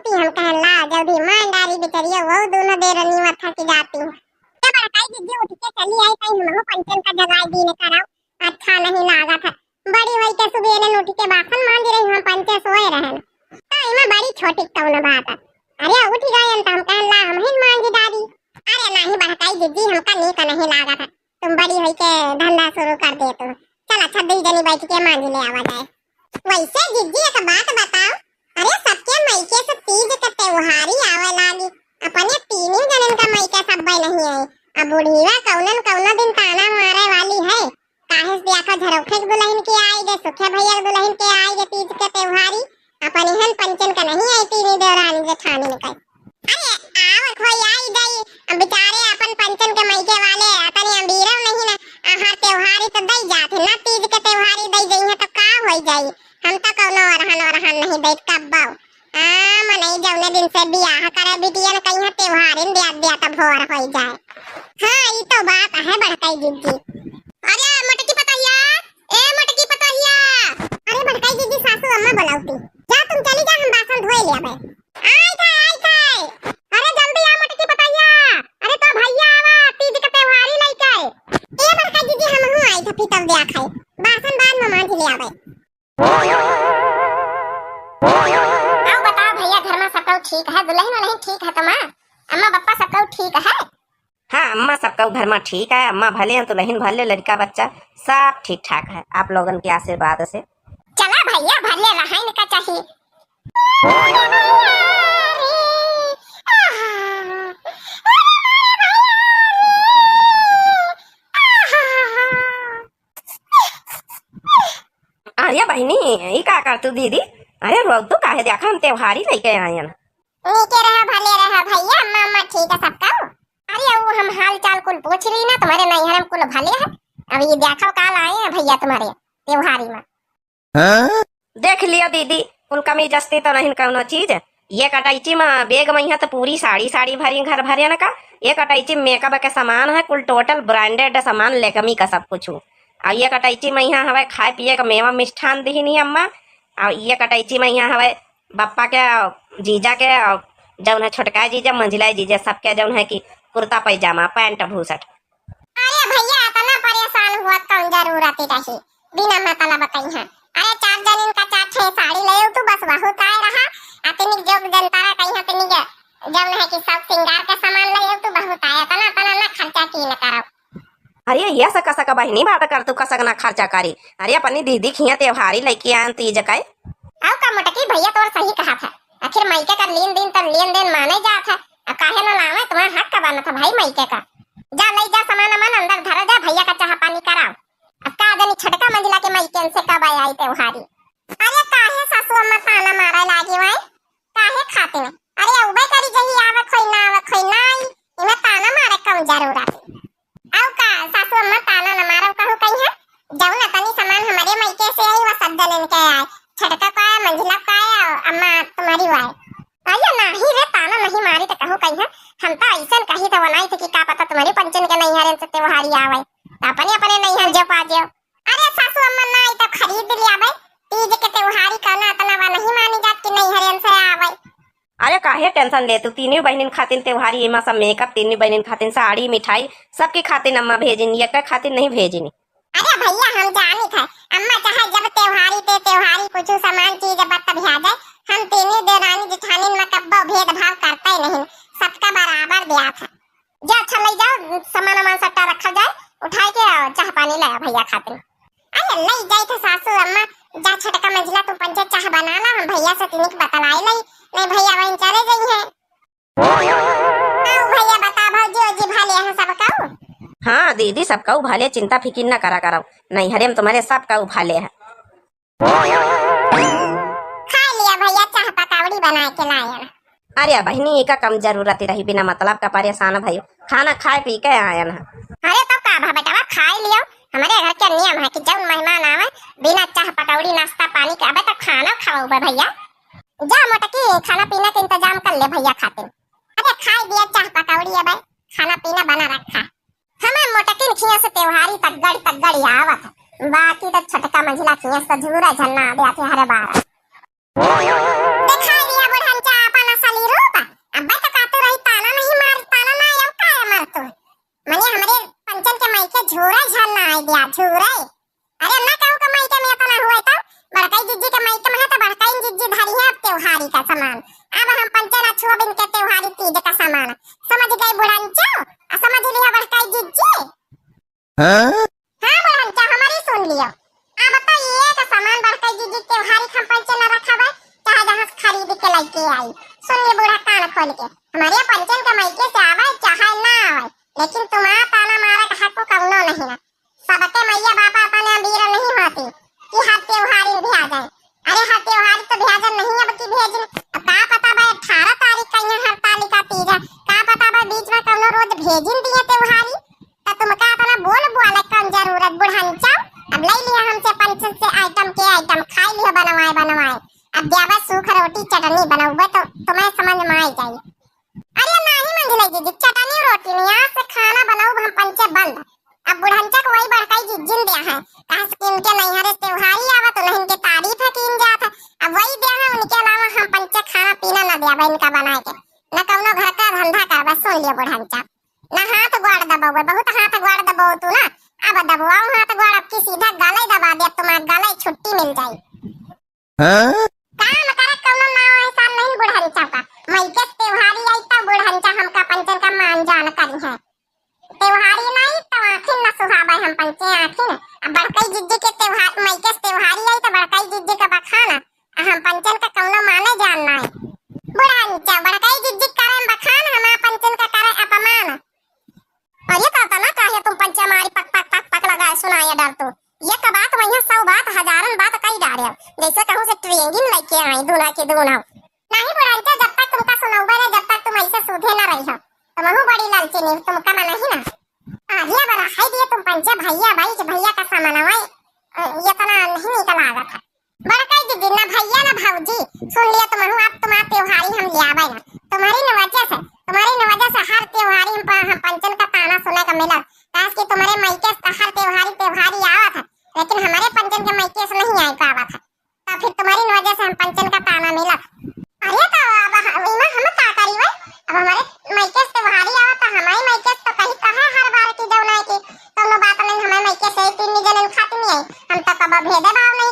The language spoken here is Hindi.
जाती हम कहन ला जल्दी ईमानदारी बेचारिया वो दोनों दे रनी मत्था की जाती हूँ। जब हटाई दीजिए उठ के चली आई कहीं हम पंचन का जगाई दी ने कराओ अच्छा नहीं लागा था। बड़ी वही के सुबह ने उठ के बासन मांज रही हम पंचे सोए रहन तो इमा बड़ी छोटी कौन बात। अरे उठ गए हम कहन ला हम ही मांज दादी। अरे नहीं बड़काई दीदी हमका नीक नहीं लागा था तुम बड़ी हुई के धंधा शुरू कर दे तो चल अच्छा 2 जनी बैठ के मांज ले आवा जाए। वैसे दीदी एक बात बताओ अरे सबके मायके से तीज का त्योहार ही आवे लागी अपने 3 जनन का मायका सब नहीं है। अब बुढ़ीवा कौनन कौनो दिन ताना मारे वाली है काहे से आखा झरोखे दुल्हन के आई गे सुखे भैया दुल्हन के आई गे तीज के त्योहारी अपने हन पंचन का नहीं आई 3 देवरानी जेठानी ने कही। अरे आव कोई आई गई बेचारे अपन पंचन के मायके वाले अपने अमीरव नहीं ना हर त्योहारी तो दई जाते ना तीज के त्योहारी दई गई है तो का होई जाई हम तो कौनो रहन नहीं बैठ कब्बाओ मनई जौने दिन से बियाह करे बिटिया ने कहीं त्योहार इन दिया तब भोर हो जाए। हाँ ये तो बात है बड़काई दीदी। अरे मटकी पतहिया ए मटकी पतहिया अरे बड़काई दीदी सासू अम्मा बुलाऊती जा तुम चली जा हम बासन धोए ले आवे। आई थे अरे जल्दी आ मटकी पतहिया अरे तो भैया आवा तीज का त्योहारी लेके ए बड़काई दीदी हम हूं आई थे पीतल दिया खाए बासन बाद में मांज ले आवे। आओ बताओ भैया घर में सब ठीक है दुल्हन वाला ठीक है तुम्हारा अम्मा पापा सब ठीक है। हाँ अम्मा सबका घर में ठीक है अम्मा भले हैं दुल्हन भले लड़का बच्चा सब ठीक ठाक है आप लोगन के आशीर्वाद से। चला भैया भले रहने का चाहिए। अरे बहनी ये का कर तू दीदी अरे रो तू काहे देखा हम त्योहारी लेके आए हैं। नीचे रहा भले रहा भैया अम्मा अम्मा ठीक है सबका। अरे वो हम हाल चाल कुल पूछ रही ना तुम्हारे नैहर में कुल भले है अब ये देखो काल आए हैं भैया तुम्हारे त्योहारी में। हाँ? देख लिया दीदी कुल कमी जस्ती तो नहीं कौनो चीज ये कटाइची में बेग में तो पूरी साड़ी भरी घर भरे न का ये कटाइची मेकअप के सामान है कुल टोटल ब्रांडेड सामान लेकमी का सब कुछ और ये कटाइची में यहाँ हवे खाए पिए का मेवा मिष्ठान दी नहीं अम्मा और ये कटाइची में यहाँ हवे बप्पा के जीजा के जौन है छोटका जीजा मंझिला जीजा सबके जौन है कि कुर्ता पैजामा पैंट भूसट। अरे भैया इतना परेशान हुआ कौन जरूरत रही बिना मतलब कहीं है। अरे 4 जन का 4 साड़ी ले तू बस बहुत आए रहा अतनी जो जनता रा कहीं तनी जौन है कि सब श्रृंगार का सामान ले तू बहुत आया तना तना ना खर्चा की न करो। अरे ये सका सका बहनी बात कर तू कसक ना खर्चा करी अरे अपनी दीदी खिया त्योहारी लेके आन तीज काए आओ का मटकी भैया तो सही कहा था आखिर मायके का लेन देन माने जात है काहे ना लावे तुम्हारा हक का बना था भाई मायके का जा ले जा सामान अमन अंदर धरा जा भैया का चाह पानी कराओ अब का जनी छटका मंजिला के मायके से कब आई त्योहारी। अरे काहे सासू अम्मा ताना मारे लागी वाई काहे खाते में अरे उबे करी जही आवे खोई ना इमे ताना मारे कम जरूरत आओ का सासू अम्मा ताना न मारो कहू कहीं है जाऊ ना तनी सामान हमारे मायके से आई व सब जन के आए छटका का मंजिला का अम्मा तुम्हारी वाई अरे नहीं रे ताना नहीं मारी तो कहू कहीं है हम तो ऐसा कही तो बनाई थे कि का पता तुम्हारी पंचन के नैहर से त्योहारी आवे अपने अपने नैहर जो पा जाओ। अरे सासू अम्मा ना आई तो खरीद लिया भाई तीज के त्योहारी कहना इतना वा नहीं मानी जात कि नैहर से आवे। अरे काहे टेंशन ले तू तीनों बहनिन खातिन त्योहारी एमा सब मेकअप तीनों बहनिन खातिन साड़ी मिठाई सबकी खातिन अम्मा भेजिन ये का खातिन नहीं भेजिनी। अरे भैया हम जानी था अम्मा चाहे जब त्योहारी कुछ सामान चीज बत भेजा जाए हम तीनों देरानी जेठानी में कब्बो भेदभाव करते नहीं सबका बराबर दिया था। जो अच्छा ले जाओ सामान सट्टा रखा जाए उठाए के चाह पानी लाया भैया खातिर। अरे ले जाए तो सासू अम्मा जा छटका मंजिला तू पंचे चाह बना ला हम भैया से तिनिक बतलाई नहीं भैया वहीं चले गई है। आओ भैया बता भौजी जी भाले हैं सब का। हाँ दीदी सबका उभाले चिंता फिकिर न करा करो नहीं हरे तुम्हारे सबका उभाले है। खा लिया भैया चाह पकौड़ी बना के लाया। अरे बहनी का कम जरूरत रही बिना मतलब का परेशान भाई खाना खाए पी के आया ना। अरे तो का भा बेटा खा लियो हमारे घर के नियम है कि जब मेहमान आवे बिना चाह पकौड़ी नाश्ता पानी के अबे तो खाना खाओ भैया जा मटकी खाना पीना का इंतजाम कर ले भैया खातिर। अरे खा दिया चाह पकौड़ी अब खाना पीना बना रखा हमें मोटकिन खिया से त्योहारी तगड़ आवत बाकी तो छटका मंजिला खिया से झूरा झन्ना आते हरे बार दिखाई दिया बुढ़न चा अपन पंचन छुआ बिन के त्योहारी तीज का सामान समझ गई बुढ़ंचा समझ लिया बड़काई जीजी। हाँ बुढ़ंचा हमारी सुन लियो आ बताइए का सामान बड़काई जीजी त्योहारी हम पंचन रखा है चाहे जहां से खरीद के लेके आई। सुन ले बूढ़ा कान खोल के हमारे पंचन का मायके से आवे चाहे ना आवे लेकिन तुम्हारा ताना मारा का हक कौनो नहीं ना। सबके मैया बापा अपने अमीर नहीं होती कि हर त्योहारी भी आ जाए। अरे हर त्योहारी तो भेजन नहीं अब की भेजन अब का पता भाई 18 तारीख का यहाँ हरतालिका तीज है का पता भाई बीच में कौनो रोज भेजिन दिए त्योहारी तो तुम का अपना बोल बोले कौन जरूरत बुढ़ंचा। अब ले लिया हमसे पंचन से आइटम के आइटम खाई लियो बनवाए अब जावा सूख रोटी चटनी बनाऊबे तो तुम्हें समझ में आ जाए। अरे नहीं मंझले जीजी चटनी रोटी नहीं आज से खाना बनाऊ हम पंचे बंद। अब बुढ़ंचा को वही बड़काई जिज्जिन दिया है कहा कि इनके नैहरे त्योहारी आवा तो नहीं इनके तारीफ है कि इन जात है अब वही दिया है उनके अलावा हम पंचे खाना पीना न दिया इनका बनाए के न कौनो घर का धंधा करवा। सुन लियो बुढ़ंचा न हाथ गोड़ दबाओ बहुत हाथ गोड़ दबाओ तू ना अब दबाओ हाथ गोड़ अब की सीधा गले दबा दे तुम्हारा गले छुट्टी मिल जाए। काम करे कौनो ना ऐसा नहीं बुढ़ंचा का मैके त्योहारी आई तब बुढ़ंचा हमका पंचन का मान जान करी है त्योहारी नहीं तो आखिर न सुहाबे हम पंचे आखिर अब बड़काई जिज्जी के त्योहार मैके त्योहारी आई तो बड़काई जिज्जी का बखाना हम पंचन का कौनो माने जानना है। बुढ़ंचा बड़काई जिज्जी करे बखान हम पंचन का करे अपमान। अरे कहता ना चाहे तुम पंचे हमारी पक पक पक पक लगाए सुनाया डर तू ये का बात वही 100 बात हजारन बात कई डारे जैसे कहूं से ट्रेंगिन लेके आई दूना के दूना नहीं बुढ़ंचा जब तक तुमका सुनाऊबे ना जब तक तुम ऐसे सूधे ना रही हो तो महू बड़ी लालची नहीं तुमका मना ही ना आधिया बड़ा है दिए तुम पंचे भैया भाई के भैया का सामान है ये तना नहीं निकल आगा था बड़काई जी ना भैया ना भाऊजी सुन लिया तो महू अब तुम्हारा त्योहारी हम ले आवे ना तुम्हारी वजह से हर त्योहारी हम पंचन का ताना सुने का मिला काश कि तुम्हारे मायके से हर त्योहारी आवा था लेकिन हमारे पंचन के मायके से नहीं आ पावा था तो फिर तुम्हारी वजह से हम पंचन का ताना मिला। अरे तो अब इमा हम का करी वै अब हमारे मायके से त्योहारी आवा तो हमारे मायके से तो कहीं कहां हर बार की जौना की कोनो बात नहीं हमारे मायके से 3 जन खाती नहीं हम तो कब भेदे भाव नहीं